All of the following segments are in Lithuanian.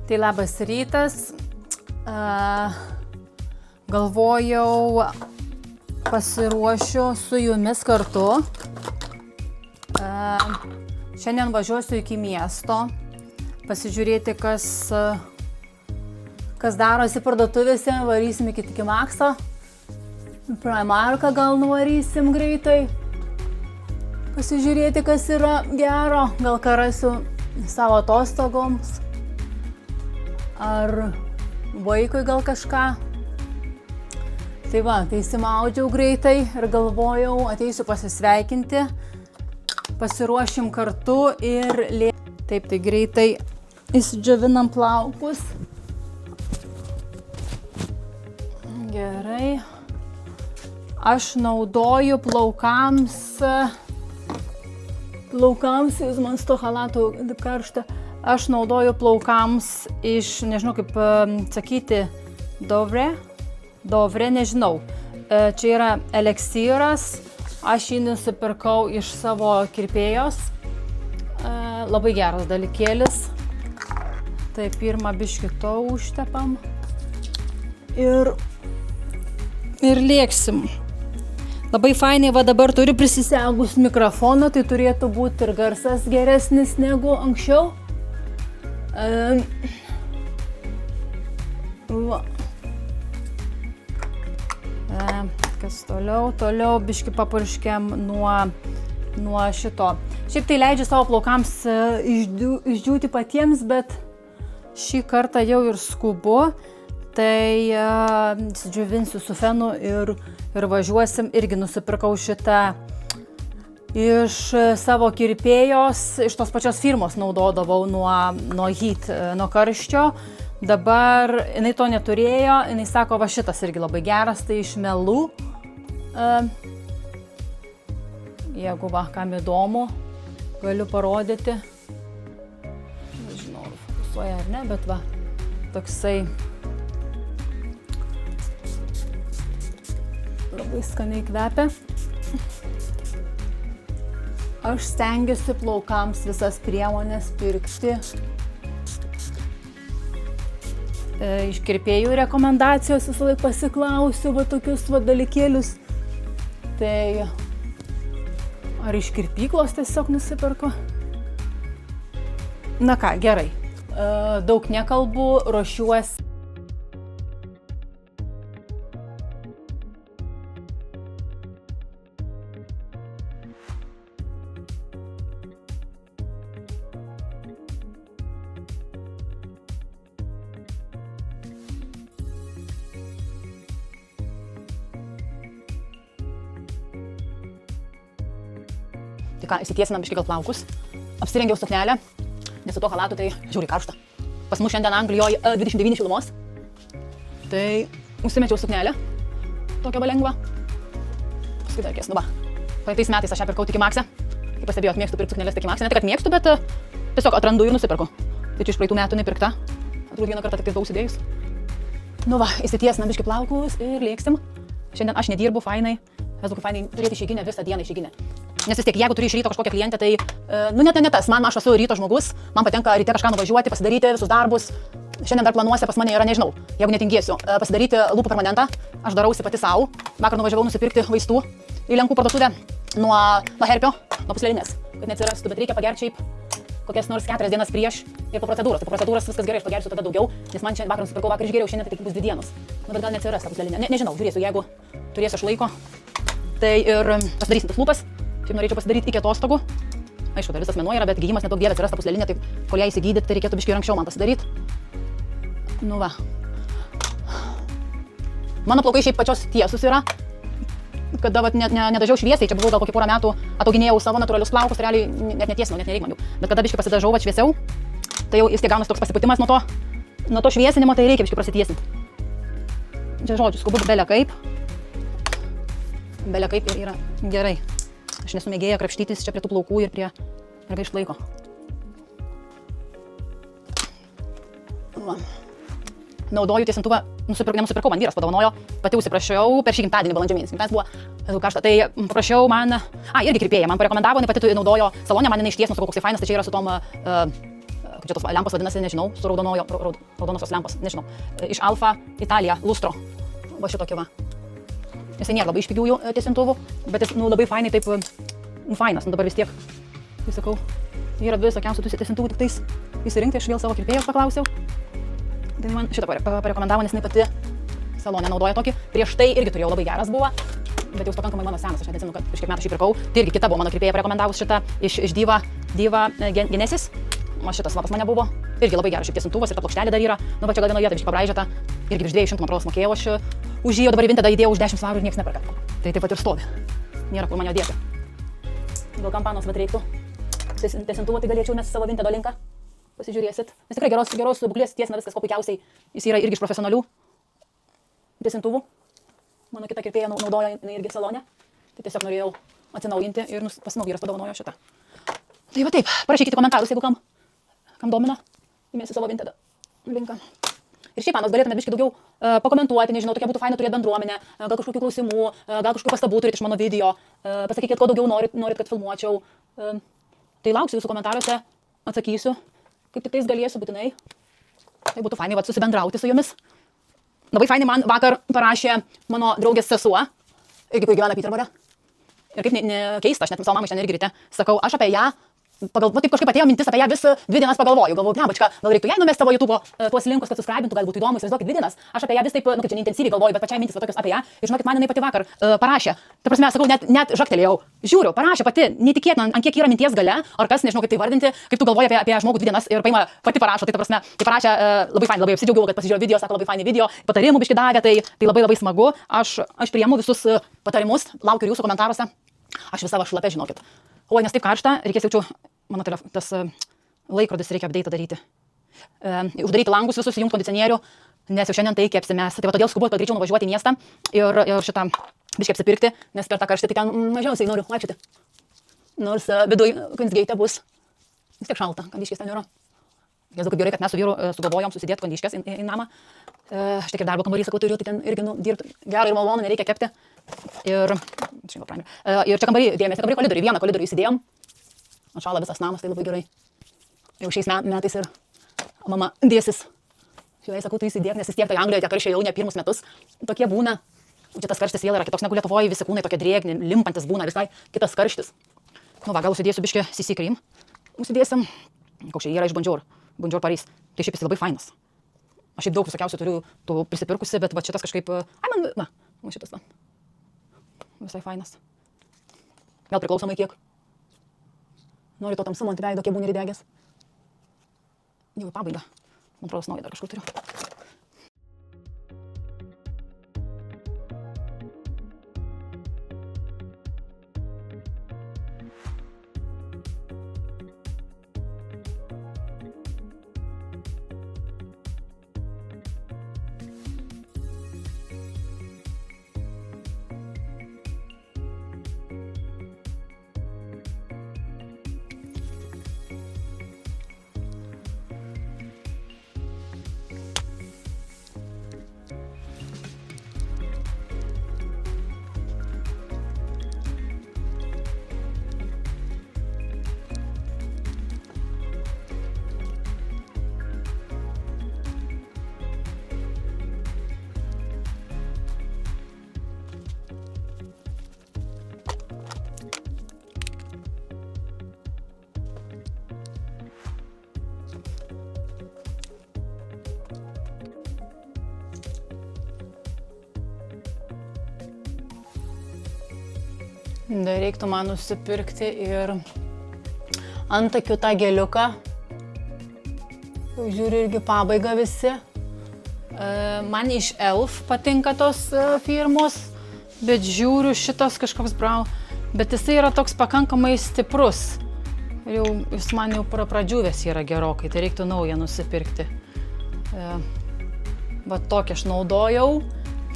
Tai labas rytas. Galvojau, pasiruošiu su jumis kartu. Šiandien važiuosiu iki miesto, pasižiūrėti, kas darosi parduotuvėse. Varysim iki Maxo. Primarką gal nuvarysim greitai. Pasižiūrėti, kas yra gero. Gal ką rasiu savo atostogoms. Ar vaikui gal kažką. Tai va, tai įsimaudžiau greitai ir galvojau, ateisiu pasisveikinti. Pasiruošim kartu ir Taip, tai greitai įsidžiovinam plaukus. Gerai. Aš naudoju plaukams, jūs man su to halatu karšta. Aš naudoju plaukams iš, nežinau kaip sakyti, Dovre, nežinau. Čia yra eleksyras, aš jį nusipirkau iš savo kirpėjos. Labai geras dalykėlis. Tai pirmą biškį to užtepam. Ir lėksim. Labai fainai, va dabar turiu prisisegus mikrofoną, tai turėtų būti ir garsas geresnis negu anksčiau. Kas toliau biškį papurškiam nuo šito. Šiaip tai leidžia savo plaukams išdžiūti patiems, bet šį kartą jau ir skubu. Tai įsidžiovinsiu su fenu ir važiuosim. Irgi nusipirkau šitą iš savo kirpėjos, iš tos pačios firmos naudodavau nuo heat, nuo karščio. Dabar jinai to neturėjo, jinai sako, va šitas irgi labai geras, tai iš melų. Jeigu va, kam įdomu, galiu parodyti. Nežinau, fokusuoja ar ne, bet va, toksai labai skaniai kvepia. Aš stengiuosi plaukams visas priemonės pirkti iš kirpėjų rekomendacijos, visą laiką pasiklausiu va tokius va dalykėlius. Tai ar iš kirpyklos tiesiog nusipirku? Na ką, gerai. Daug nekalbu, ruošiuosi. Tai ką, įsitiesinam biškį gal plaukus. Apsirengiau suknelę, nes su to halatu tai žiūri karšta. Pas mus šiandien Anglijoje 29 šilumos. Tai užsimečiau suknelę, tokią va lengvą. Paskui dar reikės, nu va. Praeitais metais aš ją pirkau tik Max'e. Kaip pastebėjot, mėgstu pirkti sukneles tik Max'e. Ne tik, kad mėgstu, bet tiesiog atrandu ir nusipirku. Tai čia iš praeitų metų nepirkta. Atrodo vieną kartą tik tai užsidėjus. Nu va, įsitiesinam biškį plaukus ir lėksim. Šiandien aš nedirbu, fainai. Esu kaip fainai turėti išeiginę visą dieną išeiginę. Nes vis tiek, jeigu turi iš ryto kažkokią klientę, tai, ne tas, aš esu ryto žmogus, man patinka ryte kažką nuvažiuoti, pasidaryti visus darbus. Šiandien dar planuose pas mane yra, nežinau, jeigu netingėsiu, pasidaryti lūpų permanentą, aš darausi pati savo. Vakar nuvažiavau nusipirkti vaistų į Lenkų parduotuvę nuo herpio, nuo pūslelinės, kad neatsirastų, bet reikia pagerti šiaip kokias nors 4 dienas prieš ir po procedūros. Tai po procedūros viskas gerai, aš pagersiu tada daugiau, nes man vakar nusipirkau, vakar išgėriau, šiandien tai tik bus 2 dienos. Nu, bet gal neatsiras ta pūslelinė, nežinau, žiūrėsiu, jeigu turėsiu aš laiko, tai ir pasidarysim tas lūpas. Šiaip norėčiau pasidaryti iki atostogų. Aišku, dar visas mėnuo yra, bet gydymas nedaug dievė atsiras ta pūslelinė, tai kol ją įsigydyti, tai reikėtų biškį ir anksčiau man pasidaryti. Nu va. Mano plaukai šiaip pačios tiesus yra. Kada nedažiau šviesiai, čia buvau gal kokį porą metų, atauginėjau savo natūralius plaukus, realiai net netiesinau, net nereik man jų. Bet kada biškį pasidažau va šviesiau, tai jau vis tiek gaunasi toks pasipūtimas nuo to šviesinimo, tai reikia biškį prasitiesinti. Čia žodžiu, skubu belia kaip ir yra gerai. Aš nesu mėgėja krapštytis čia prie tų plaukų ir prie išlaiko. Naudoju tiesintuvą, nenusipirkau, man vyras padovanojo, pati užsiprašiau per šį gimtadienį balandžio mėnesį. Gimtadienis buvo karšta, tai paprašiau man, irgi kirpėja, man parekomendavo, jinai pati naudojo salonę, man jinai išties nusakau, koksai fainas, tai čia yra su tom kaip čia tos lempos vadinasi, nežinau, su raudonosios lempos, nežinau. Iš Alfa Italija lustro. Va šitokia va. Jisai nėra labai iš pigiųjų tiesintuvų, bet jis labai fainai taip, fainas, dabar vis tiek, tai sakau, yra visokiausių tų tiesintuvų tik tais įsirinkti, aš vėl savo kirpėjos paklausiau. Tai man šitą parekomendavo, nes jinai pati salone naudoja tokį, prieš tai irgi turėjau labai geras buvo, bet jau pakankamai mano senas, aš neatsimenu, kad prieš kiek metų šį pirkau, tai irgi kita buvo mano kirpėja parekomendavus šitą iš Diva Genesis, o šitas lapas mane buvo, irgi labai geras šiaip tiesintuvas ir ta plokštelė dar yra, nu va čia gal vienoje vietoje biškai pabraižėta, irgi virš 200 man atrodo mokėjau aš už jį, o dabar į Vintedą įdėjau už 10 svarų ir niekas neperka. Tai taip pat ir stovi, nėra kur man jo dėti. Gal kampanos vat reiktų tiesintuvo, tai galėčiau mes savo Vintedo linką pasižiūrėsit. Nes tikrai geros būklės tiesina viskas, ko puikiausiai jis yra irgi iš profesionalių tiesintuvų. Mano kita kirpėja naudoja irgi salone. Tai tiesiog norėjau atsinaujinti ir pas vyras padovanojo šitą. Tai va taip, parašykite komentarus, jeigu kam domina. Įmėsiu savo Vintedą linką. Ir šiaip, manos, galėtume biškai daugiau pakomentuoti, nežinau, tokia būtų faina turėti bendruomenę, gal kažkokių klausimų, gal kažkokių pastabų turite iš mano video, pasakykit, ko daugiau norit, kad filmuočiau. Tai lauksiu jūsų komentaruose, atsakysiu, kaip tik tais galėsiu būtinai. Tai būtų fainai susibendrauti su jumis. Labai fainai man vakar parašė mano draugės sesuo, irgi kur gyvena Piterbore. Ir kaip keista, aš net savo mamai šiandien irgi ryte sakau, aš apie ją, taip kažkaip atėjo mintis apie ją vis 2 dienas pagalvoju, nebačka, gal reiktų jai numesti savo YouTube tuos linkus, kad subscribintų, gal būtų įdomu, įsivaizduokit 2 dienas. Aš apie ją vis taip, kaip čia neintensyviai galvoju, bet pačiai mintis va tokios apie ją. Ir žinokit, man jinai pati vakar parašė. Ta prasme, sakau, net žaktelėjau. Žiūriu, parašė pati, neįtikėtina, ant kiek yra minties gale, ar kas, nežinau kaip tai vardinti, kaip tu galvoji apie žmogų 2 dienas ir paima pati parašo. Tai ta prasme, tai parašė labai fainai, labai apsidžiaugiau, kad pasižiūrėjau video, sako labai fainai video, patarimų biškį davė, tai labai smagu. Aš priimu visus patarimus, laukiu jūsų komentaruose. Aš visą šlapę, žinokit. O nes taip karšta, reikės jaučiu, mano tas laikrodis reikia update daryti. Uždaryti langus visus, įjungti kondicionierių, nes jau šiandien tai kepsimės. Tai va todėl skubu, kad greičiau nuvažiuoti į miestą ir šitą biškį apsipirkti, nes per tą karštį tai ten mažiausiai noriu vaikščioti. Nors viduj Queensgate bus vis tiek šalta, kondiškės ten yra. Jėzau, kaip gerai, kad mes su vyru sugalvojom susidėti kondiškės į namą. Aš tik ir darbo kambarį, sakau, turiu, tai ten irgi dirbti gerai ir malonu, nereikia kepti. Ir čia kambarį dėmesį, kambarį koridorių, vieną koridorių įsidėjom. Atšala visas namas, tai labai gerai. Jau šiais metais ir mama dėsis. Šiai sakau, tu įsidėk, nes vis tiek tai Anglijoje tie karščiai jau ne pirmus metus. Tokie būna. Čia tas karštis vėl yra kitoks negu Lietuvoje, visi kūnai tokie drėgni, limpantis būna, visai kitas karštis. Nu va, gal užsidėsiu biškį CC cream. Užsidėsim. Koks čia yra iš Bonjour Paris. Tai šiaip jis labai fainas. Aš šiaip daug visokiausių turiu tų prisipirkusi, bet va šitas kažkaip... va šitas va. Visai fainas. Gal priklausomai kiek. Noriu to tamsumo ant veido, kiek būni įdegęs. Jau į pabaigą. Man atrodo, naują dar kažkur turiu. Dar reiktų man nusipirkti ir antakių tą geliuką. Žiūriu irgi pabaigą visi. Man iš Elf patinka tos firmos, bet žiūriu šitas kažkoks brown. Bet jisai yra toks pakankamai stiprus. Ir jau jis man jau pradžiūvęs yra gerokai, tai reiktų naują nusipirkti. Va tokį aš naudojau,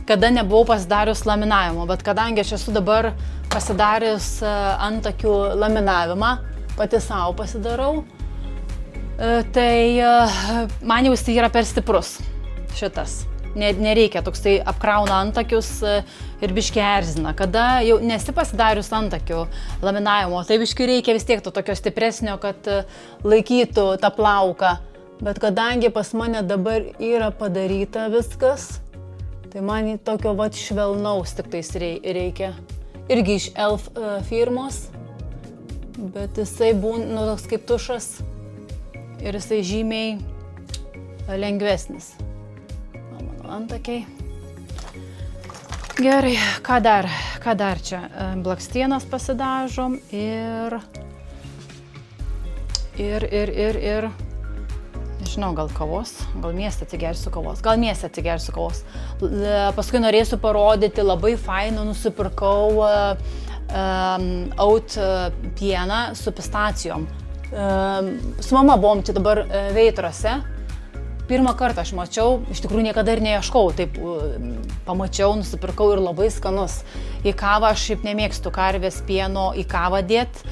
kada nebuvau pasidarius laminavimo, bet kadangi aš esu dabar pasidarius antakių laminavimą, pati savo pasidarau, tai man jau jis yra per stiprus šitas. nereikia, toksai apkrauna antakius ir biški erzina. Kada jau nesi pasidarius antakių laminavimo, tai biški reikia vis tiek to tokio stipresnio, kad laikytų tą plauką. Bet kadangi pas mane dabar yra padaryta viskas, tai man tokio vat švelnaus tik tais reikia. Irgi iš Elf firmos, bet jisai būna toks kaip tušas ir jisai žymiai lengvesnis. Mano antakiai. Gerai, ką dar čia? Blakstienas pasidažom ir nežinau, gal kavos, gal mieste atsigersiu kavos. Paskui norėsiu parodyti, labai fainą nusipirkau oat pieną su pistacijom. Su mama buvom čia dabar Veitrose. Pirmą kartą aš mačiau, iš tikrųjų niekada ir neieškau, taip pamačiau, nusipirkau ir labai skanus. Į kavą aš šiaip nemėgstu karvės pieno į kavą dėt.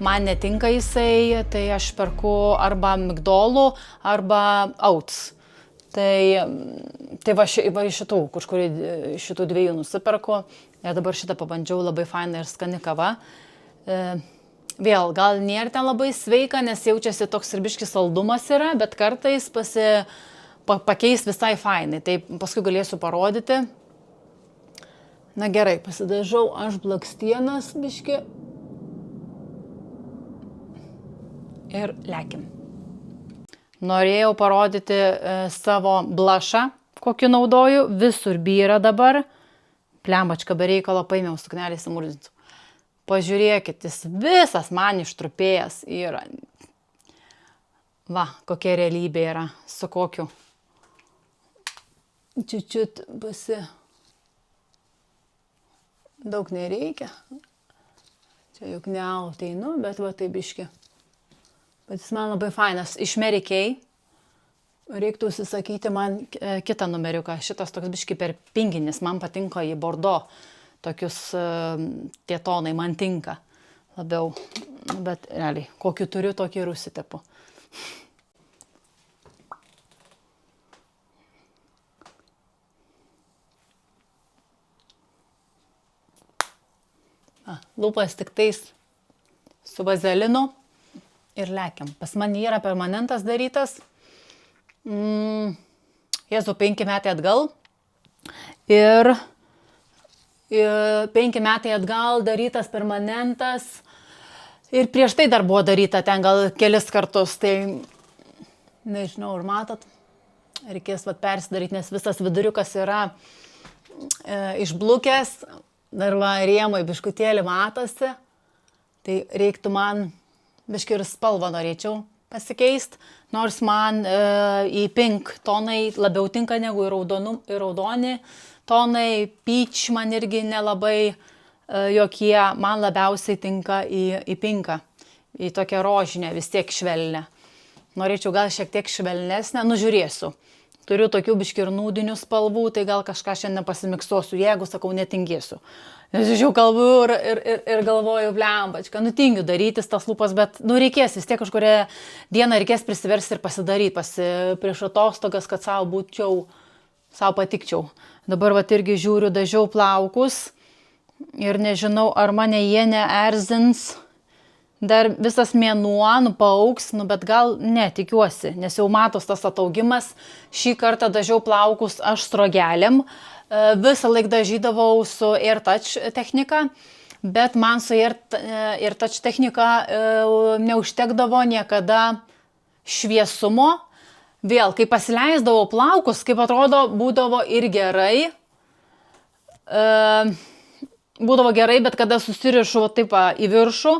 Man netinka jisai, tai aš perku arba migdolų, arba oats. Tai va šitų, kažkurį šitų dviejų nusipirku. Ir dabar šitą pabandžiau, labai faina ir skani kava. Vėl, gal nėra ten labai sveika, nes jaučiasi toks ir biškis saldumas yra, bet kartais pakeis visai fainai. Tai paskui galėsiu parodyti. Na gerai, pasidažau aš blakstienas biški. Ir lekim. Norėjau parodyti savo blushą, kokį naudoju, visur byra dabar. Plembačką be reikalo paėmiau suknelį įsimurzinsiu. Pažiūrėkit, jis visas man ištrupėjęs yra. Va, kokia realybė yra, su kokiu. Čiučiut daug nereikia. Čia juk nealteinu, bet va tai biški. Bet jis man labai fainas. Iš Mary Kay. Reiktų užsisakyti man kitą numeriuką. Šitas toks biški per pinginis. Man patinka į bordo. Tokius tie tonai man tinka labiau. Bet realiai, kokį turiu, tokį ir užsitepu. Lūpas tik tais su vazelinu. Ir lekiam. Pas mane yra permanentas darytas. Jėzu, 5 metai atgal. Ir 5 metai atgal darytas permanentas. Ir prieš tai dar buvo daryta ten gal kelis kartus. Tai nežinau, ar matot. Reikės persidaryti, nes visas viduriukas yra išblukęs. Dar va, rėmai biškutėlį matosi. Tai reiktų man biški ir spalvą norėčiau pasikeisti, nors man į pink tonai labiau tinka negu į raudoni tonai, peach man irgi nelabai jokie, man labiausiai tinka į pinką, į tokią rožinę, vis tiek švelnę. Norėčiau gal šiek tiek švelnesnę, nužiūrėsiu. Turiu tokių biški ir nūdinių spalvų, tai gal kažką šiandien pasimiksuosiu, jeigu, sakau, netingėsiu. Nes aš jau kalbu ir galvoju, blembačka, tingiu darytis tas lūpas, bet reikės vis tiek kažkuria dieną reikės prisiversti ir pasidaryti prieš atostogas, kad savo patikčiau. Dabar vat irgi žiūriu, dažiau plaukus ir nežinau, ar mane jie neerzins. Dar visas mėnuo paaugs, bet gal ne, tikiuosi, nes jau matos tas ataugimas. Šį kartą dažiau plaukus aš strogeliam. Visą laik dažydavau su AirTouch technika, bet man su AirTouch technika neužtekdavo niekada šviesumo. Vėl, kai pasileisdavau plaukus, kaip atrodo, būdavo ir gerai. Būdavo gerai, bet kada susirišu taip į viršų,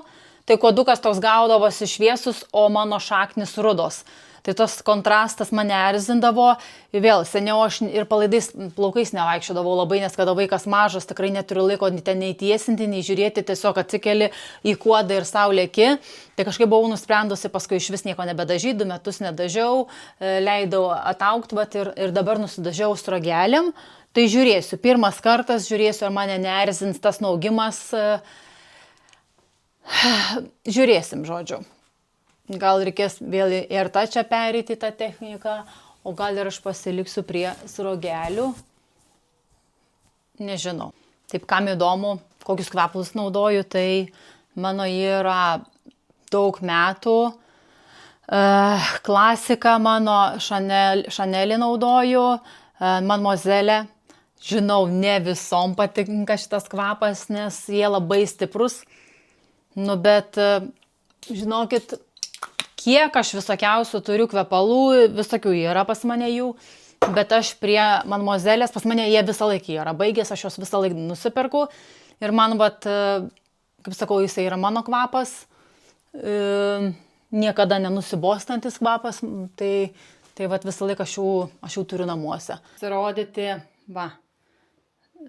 tai kuodukas toks gaudavosi šviesus, o mano šaknis rudos. Tai tos kontrastas mane erzindavo. Vėl, seniau aš ir palaidais plaukais nevaikščiodavau labai, nes kada vaikas mažas, tikrai neturiu laiko ten nei tiesinti, nei žiūrėti, tiesiog atsikeli į kuodą ir sau lėki. Tai kažkaip buvau nusprendusi, paskui iš vis nieko nebedažyti, 2 metus nedažiau, leidau ataugti ir dabar nusidažiau strogeliam. Tai žiūrėsiu, pirmas kartas žiūrėsiu, ar mane neerzins tas naugimas. Žiūrėsim, žodžiu. Gal reikės vėl ir tą čia perėti tą techniką, o gal ir aš pasiliksiu prie sruogelių. Nežinau. Taip, kam įdomu, kokius kvepalus naudoju, tai mano yra daug metų. Klasika mano, Chanelį naudoju, Mademoiselle. Žinau, ne visom patinka šitas kvapas, nes jie labai stiprus. Nu, bet, žinokit, kiek aš visokiausių turiu kvepalų, visokių yra pas mane jų, bet aš prie Mademoiselės, pas mane jie visą laiką yra baigęs, aš jos visą laiką nusiperku ir man, kaip sakau, jisai yra mano kvapas, niekada nenusibostantis kvapas, tai visą laiką aš jų turiu namuose. Pasirodyti,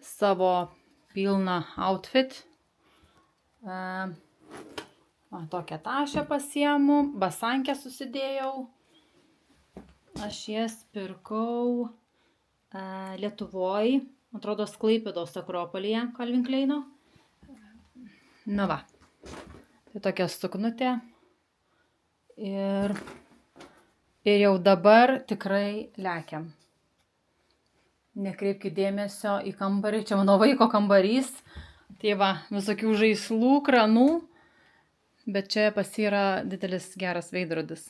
savo pilną outfit. Tokią tašę pasiemu, basankę susidėjau. Aš jas pirkau Lietuvoj, atrodo, Klaipėdos Akropolyje, Calvin Kleino. Na va, tai tokia suknutė. Ir jau dabar tikrai lekiam. Nekreipkite dėmesio į kambarį, čia mano vaiko kambarys. Tai va, visokių žaislų, kranų. Bet čia pas jį yra didelis geras veidrodis.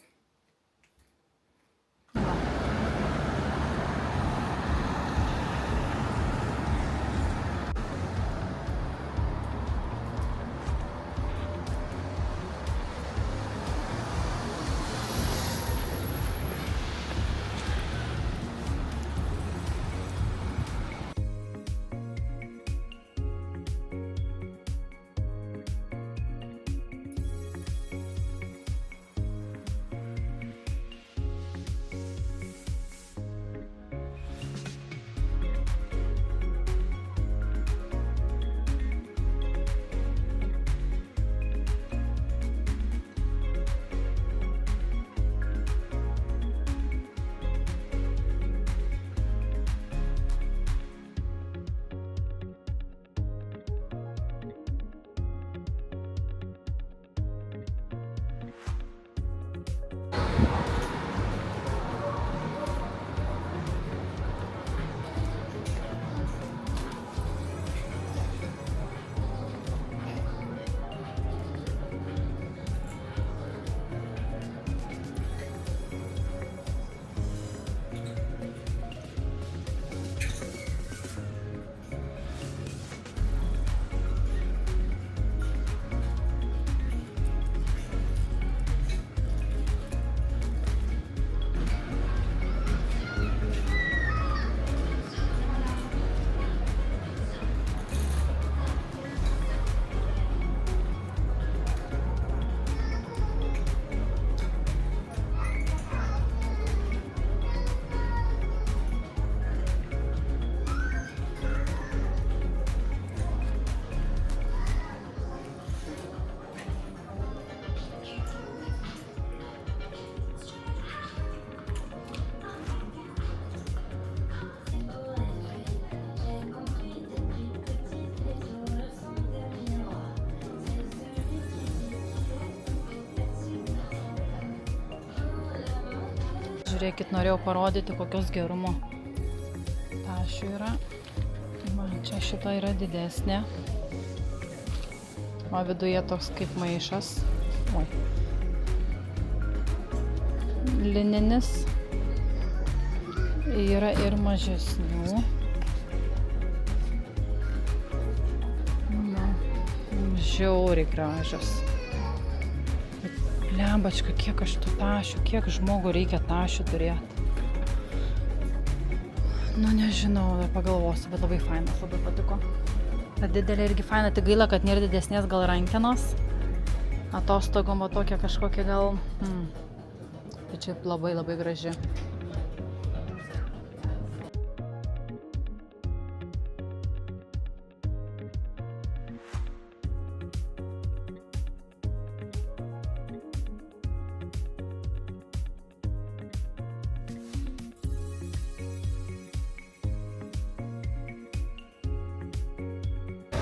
Žiūrėkit, norėjau parodyti, kokios gerumo tašių yra. Čia šita yra didesnė. O viduje toks kaip maišas. Lininis. Yra ir mažesnių. Žiauriai gražios. Lembačka, kiek aš tų tašių, kiek žmogų reikia tašių turėti. Nu, nežinau, dar pagalvosiu, bet labai fainas, labai patiko. Ta didelė irgi faina, tik gaila, kad nėra didesnės gal rankenos. Atostogom, o tokia kažkokia gal... Tai čia labai labai graži.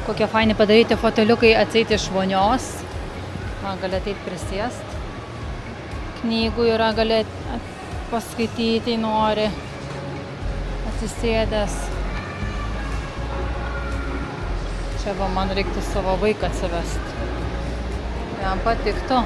Kokie faini padaryti foteliukai atseit iš vonios. Gali ateit prisėst. Knygų yra, gali paskaityti nori, atsisėdęs. Čia va man reiktų savo vaiką atsivesti. Jam patiktų.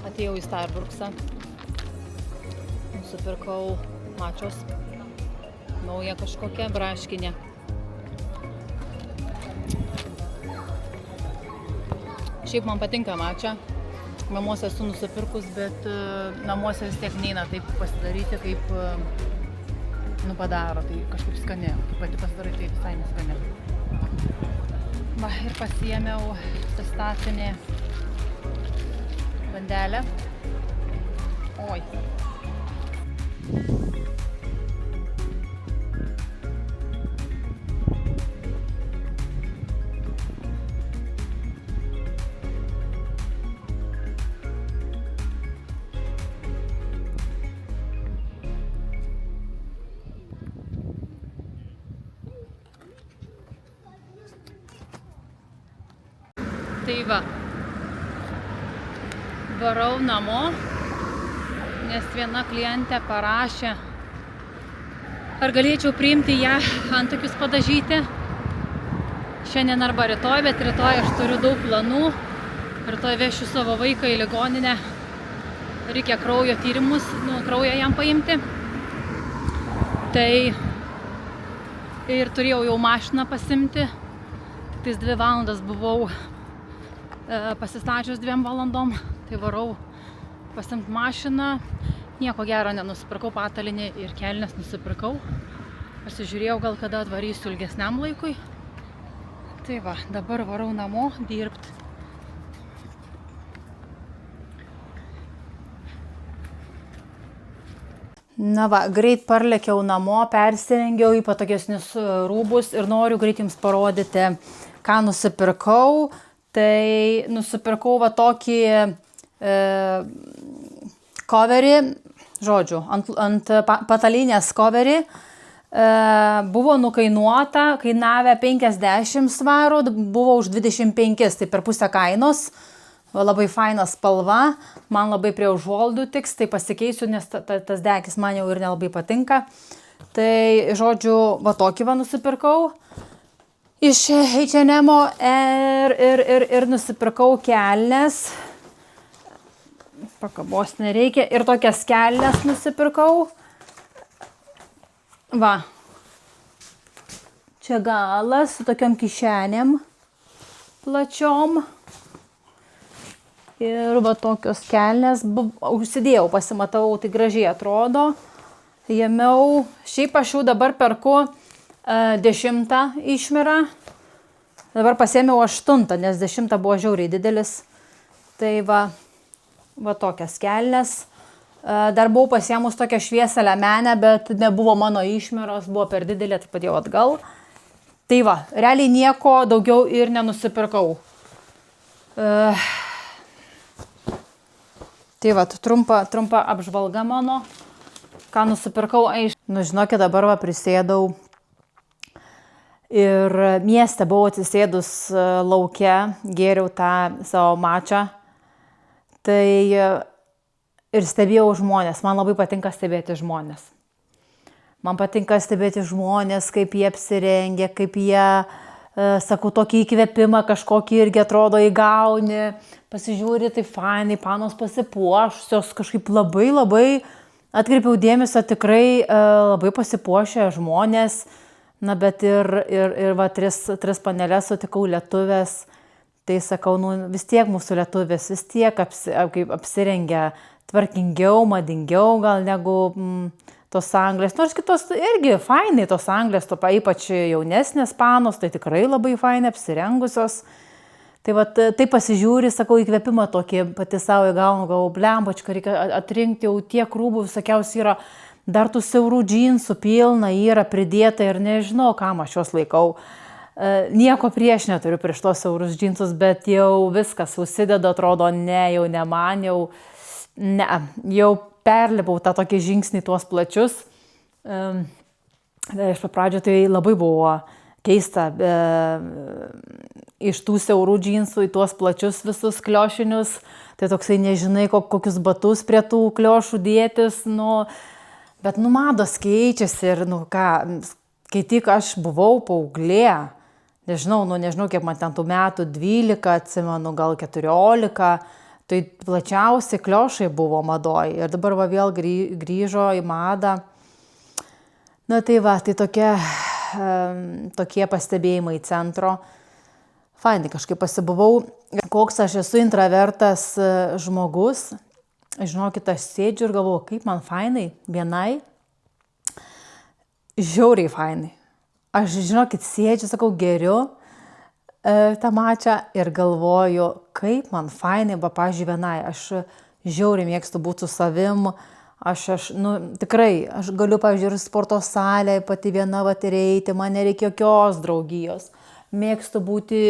Atėjau į Starbucksą, nusipirkau mačios, naują kažkokią braškinę. Šiaip man patinka mačia, namuose esu nusipirkus, bet namuose vis tiek neina taip pasidaryti, kaip padaro, tai kažkaip skani, kaip pati pasidarai, tai visai neskani. Va, ir pasiėmiau pistacinį bandelę. Oi. Tai va. Varau namo, nes viena klientė parašė, ar galėčiau priimti ją antakius padažyti šiandien arba rytoj, bet rytoj aš turiu daug planų. Rytoj vešiu savo vaiką į ligoninę, reikia kraujo tyrimus, kraują jam paimti. Tai ir turėjau jau mašiną pasimti, tik 2 valandas buvau pasistačius 2 valandom. Tai varau pasimti mašiną, nieko gero nenusipirkau, patalinį ir kelnes nusipirkau. Pasižiūrėjau, gal kada atvarysiu ilgesniam laikui. Tai va, dabar varau namo dirbti. Na va, greit parlėkiau namo, persirengiau į patogesnius rūbus ir noriu greit jums parodyti, ką nusipirkau. Tai nusipirkau va tokį coverį, žodžiu, ant patalinės coverį, buvo nukainuota, kainavę 50 svarų, buvo už 25, tai per pusę kainos, labai faina spalva, man labai prie užuolaidų tiks, tai pasikeisiu, nes tas dekis man jau ir nelabai patinka. Tai, žodžiu, va tokį va nusipirkau iš H&M ir nusipirkau kelnes. Pakabos nereikia. Ir tokias kelnes nusipirkau. Va. Čia galas su tokiam kišenėm plačiom. Ir va tokios kelnes. Užsidėjau, pasimatau, tai gražiai atrodo. Jėmiau. Šiaip aš jau dabar perku 10 išmirą. Dabar pasėmiau 8, nes 10 buvo žiauriai didelis. Tai va tokias kelnes. Dar buvau pasėmus tokią šviesą liemenę, bet nebuvo mano išmiros, buvo per didelė, tai padėjau atgal. Tai va, realiai nieko daugiau ir nenusipirkau. Tai va, trumpa apžvalga mano, ką nusipirkau. Nu, žinokit, dabar va prisėdau Ir mieste buvau atsisėdus lauke, gėriau tą savo mačą. Tai ir stebėjau žmonės. Man labai patinka stebėti žmonės. Man patinka stebėti žmonės, kaip jie apsirengia, kaip jie, sakau, tokį įkvėpimą kažkokį irgi atrodo įgauni. Pasižiūri, tai fainai, panos pasipuošusios, kažkaip labai atkreipiau dėmesio, tikrai labai pasipuošę žmonės. Na, bet ir va, tris panelės sutikau lietuvės. Tai sakau, nu, vis tiek mūsų lietuvės, vis tiek apsirengia tvarkingiau, madingiau gal negu tos anglės. Nors kitos irgi fainai tos anglės, ypač jaunesnės panos, tai tikrai labai fainai apsirengusios. Tai va, tai pasižiūri, sakau, įkvėpimą tokį pati savo įgaunu, galvoju, blembačką, reikia atrinkti, jau tiek rūbų visokiausiai yra. Dar tų siaurų džinsų pilna yra pridėta ir nežinau, kam aš juos laikau. Nieko prieš neturiu prieš tos siaurus džinsus, bet jau viskas užsideda, atrodo, jau ne man, jau perlipau tą tokį žingsnį tuos plačius. Iš pradžio tai labai buvo keista iš tų siaurų džinsų į tuos plačius visus kliošinius. Tai toksai nežinai, kokius batus prie tų kliošų dėtis, Bet mados keičiasi ir, kai tik aš buvau paauglė, nežinau, kiek man ten tų metų, 12, atsimenu, gal 14, tai plačiausi kliošai buvo madoj ir dabar va vėl grįžo į madą. Na tai va, tai tokie pastebėjimai centro. Fainai kažkaip pasibuvau, koks aš esu intravertas žmogus. Žinokit, aš sėdžiu ir galvoju, kaip man fainai, vienai, žiauriai fainai. Aš, žinokit, sėdžiu, sakau, geriu tą mačą ir galvoju, kaip man fainai, pavyzdžiui, vienai. Aš žiauriai mėgstu būti su savim, tikrai, aš galiu, pavyzdžiui, ir sporto salę, pati viena eiti, man nereikia jokios draugijos. Mėgstu būti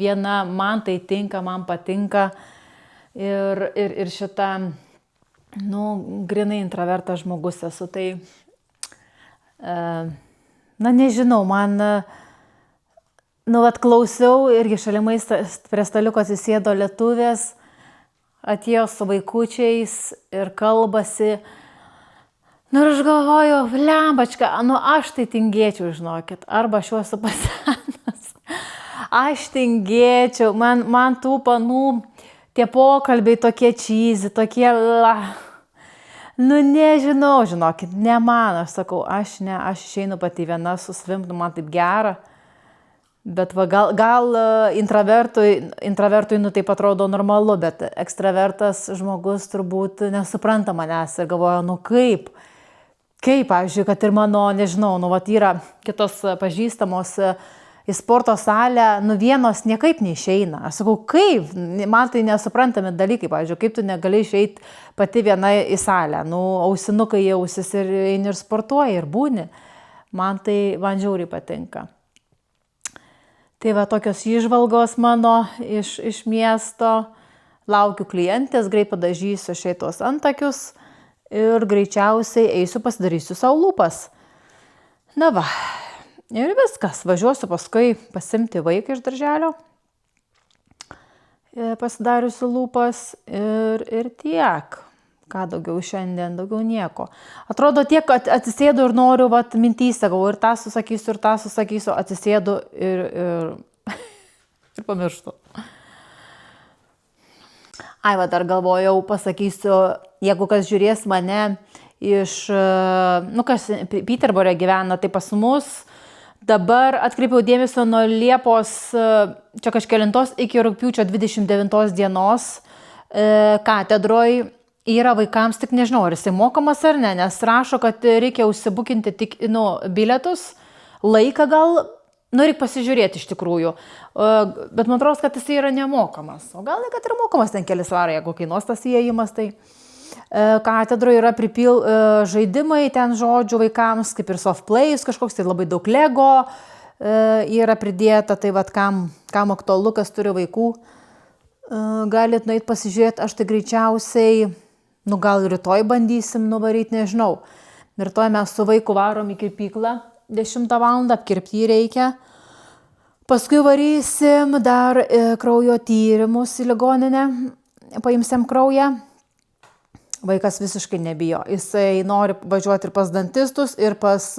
viena, man tai tinka, man patinka. Ir šitą, grinai intravertas žmogus esu, tai, nežinau, man, klausiau, irgi šalimais prie staliuko atsisėdo lietuvės, atėjo su vaikučiais ir kalbasi. Ir aš galvoju, blembačka, aš tai tingėčiau, žinokit, arba aš esu pasenas, aš tingėčiau, man tų panų, tie pokalbiai tokie cheesy, tokie, nežinau, žinokit, ne man, aš sakau, aš išeinu pati viena su savim, man taip gera, bet va, gal intravertui, taip atrodo normalu, bet ekstravertas žmogus turbūt nesupranta manęs ir galvoja, kaip, pavyzdžiui, kad ir mano, nežinau, yra kitos pažįstamos, į sporto salę, vienos niekaip neišeina. Aš sakau, kaip? Man tai nesuprantami dalykai, pavyzdžiui, kaip tu negali išeiti pati viena į salę. Ausinukai jausis ir eini ir sportuoji ir būni. Man žiauriai patinka. Tai va, tokios įžvalgos mano iš miesto. Laukiu klientės, greit padažysiu šitos antakius ir greičiausiai eisiu pasidarysiu savo lūpas. Na va. Ir viskas, važiuosiu paskui pasimti vaiką iš darželio, pasidariusiu lūpas ir tiek. Ką daugiau šiandien, daugiau nieko. Atrodo tiek, kad atsisėdu ir noriu, mintyse, galvoju, ir tą susakysiu, atsisėdu ir pamirštu. Dar galvojau, pasakysiu, jeigu kas žiūrės mane iš, kas Piterbore gyvena, tai pas mus. Dabar atkreipiau dėmesio nuo Liepos čia kažkelintos iki rugpjūčio 29 dienos katedroj yra vaikams, tik nežinau, ar jisai mokamas ar ne, nes rašo, kad reikia užsibukinti tik bilietus, laiką gal, reikia pasižiūrėti iš tikrųjų, bet man atrodo, kad jisai yra nemokamas, o gal ne, kad ir mokamas ten keli svarai, jeigu kainuos tas įėjimas, tai katedroje yra žaidimai ten žodžių vaikams, kaip ir soft plays, kažkoks tai labai daug Lego yra pridėta, tai kam aktualu, kas turi vaikų, galit nueit pasižiūrėti, aš tai greičiausiai, gal rytoj bandysim nuvaryti, nežinau. Rytoj mes su vaiku varom į kirpyklą, 10 val. Apkirpti jį reikia. Paskui varysim dar kraujo tyrimus į ligoninę, paimsim kraują. Vaikas visiškai nebijo. Jisai nori važiuoti ir pas dantistus, ir pas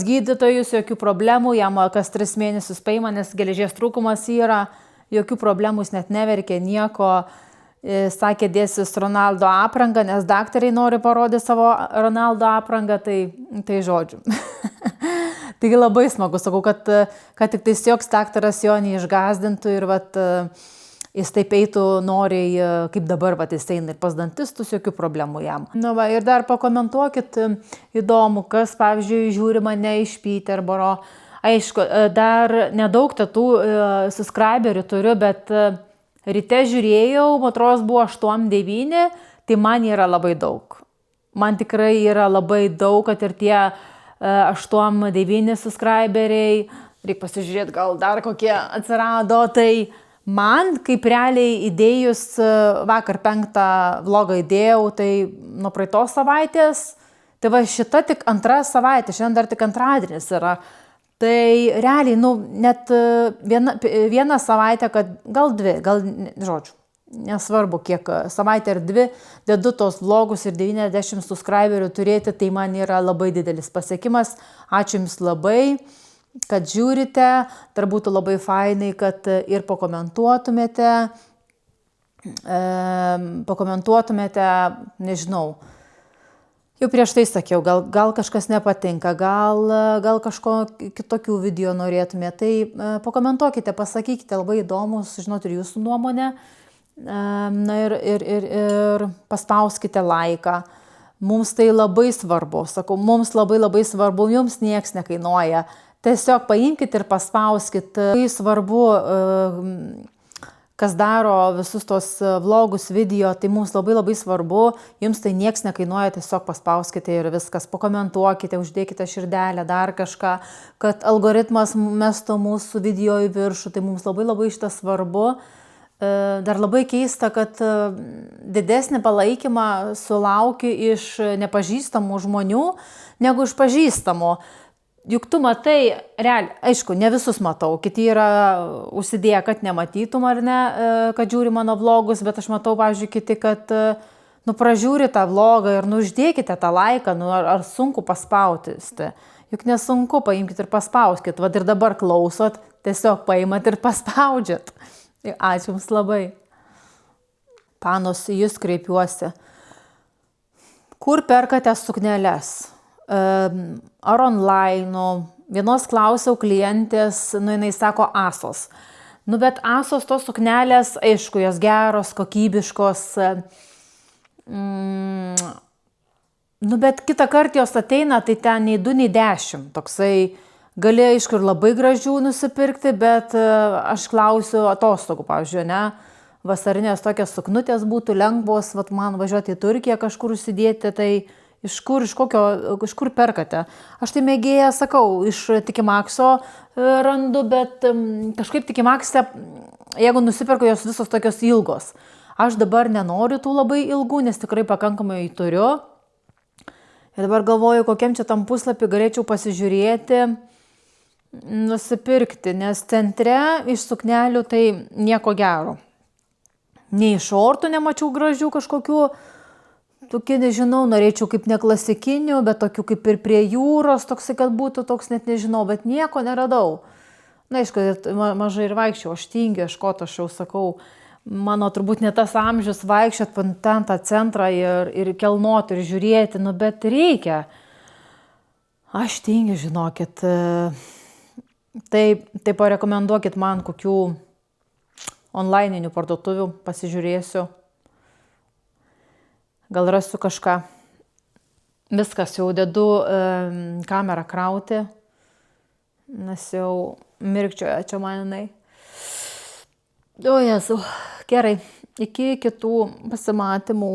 gydytojus, jokių problemų. Jam kas 3 mėnesius paima, nes geležies trūkumas yra, jokių problemų, jis net neverkė nieko. Sakė, dėsis Ronaldo aprangą, nes daktarai nori parodyti savo Ronaldo aprangą, tai žodžiu. Taigi labai smagu, sakau, kad tik tais joks daktaras jo neišgazdintų ir jis taip eitų noriai, kaip dabar jis eina ir pas dantistus, jokių problemų jam. Ir dar pakomentuokit, įdomu, kas, pavyzdžiui, žiūri mane iš Peterboro. Aišku, dar nedaug tų subscriberių turiu, bet ryte žiūrėjau, matros buvo 8-9, tai man yra labai daug. Man tikrai yra labai daug, kad ir tie 8-9 subscriberiai, reikia pasižiūrėti, gal dar kokie atsirado, tai man, kaip realiai įdėjus, vakar 5 vlogą įdėjau, tai nuo praeitos savaitės, tai šita tik 2 savaitė, šiandien dar tik antradienis yra. Tai realiai, net vieną savaitę, kad gal 2, žodžiu, nesvarbu kiek savaitę ar 2, dedu tos vlogus ir 90 subscriberių turėti, tai man yra labai didelis pasiekimas. Ačiū Jums labai, kad žiūrite, dar būtų labai fainai, kad ir pakomentuotumėte, nežinau. Jau prieš tai sakiau, gal kažkas nepatinka, gal kažko kitokių video norėtumėte, tai pakomentuokite, pasakykite, labai įdomu sužinoti ir jūsų nuomonę. Ir paspauskite laiką. Mums tai labai svarbu, sakau, mums labai svarbu, jums nieks nekainuoja. Tiesiog paimkite ir paspauskite. Tai svarbu, kas daro visus tos vlogus, video, tai mums labai svarbu, jums tai nieks nekainuoja, tiesiog paspauskite ir viskas, pakomentuokite, uždėkite širdelę, dar kažką, kad algoritmas mestų mūsų video į viršų, tai mums labai šitas svarbu. Dar labai keista, kad didesnį palaikymą sulaukiu iš nepažįstamų žmonių negu iš pažįstamų. Juk tu matai, realiai, aišku, ne visus matau, kiti yra užsidėję, kad nematytum ar ne, kad žiūri mano vlogus, bet aš matau, pavyzdžiui, kiti, kad pražiūri tą vlogą ir uždėkite tą laiką, ar sunku paspausti. Juk nesunku, paimkite ir paspauskit, ir dabar klausot, tiesiog paimat ir paspaudžiat. Ačiū Jums labai. Panos, į Jūs kreipiuosi. Kur perkate sukneles? Ar online? Vienos klausiau klientės, jinai sako Asos. Bet Asos tos suknelės, aišku, jos geros, kokybiškos. Bet kitą kartą jos ateina, tai ten nei 2, nei 10. Toksai gali, aišku, ir labai gražių nusipirkti, bet aš klausiu atostogų, pavyzdžiui, ne? Vasarinės tokios suknutės būtų lengvos, man važiuoti į Turkiją kažkur užsidėti, tai iš kur perkate? Aš tai mėgėja, sakau, iš Tikimakso randu, bet kažkaip Tikimakse, jeigu nusipirku, jos visos tokios ilgos. Aš dabar nenoriu tų labai ilgų, nes tikrai pakankamai turiu. Ir dabar galvoju, kokiam čia tam puslapį galėčiau pasižiūrėti, nusipirkti, nes centre iš suknelių tai nieko gero. Nei šortų nemačiau gražių kažkokių, tokie, nežinau, norėčiau kaip neklasikinių, bet tokių kaip ir prie jūros, toksai, kad būtų toks, net nežinau, bet nieko neradau. Na, aišku, mažai ir vaikščiau, aš tingiu, aš jau sakau, mano turbūt ne tas amžius vaikščiot ten tą centrą ir kelnoti ir žiūrėti, bet reikia. Aš tingiu, žinokit. Tai parekomenduokit man kokių online'inių parduotuvių, pasižiūrėsiu. Gal rasiu kažką. Viskas, jau dedu kamerą krauti, nes jau mirkčioja čia manai. O Jėzau, gerai, iki kitų pasimatymų.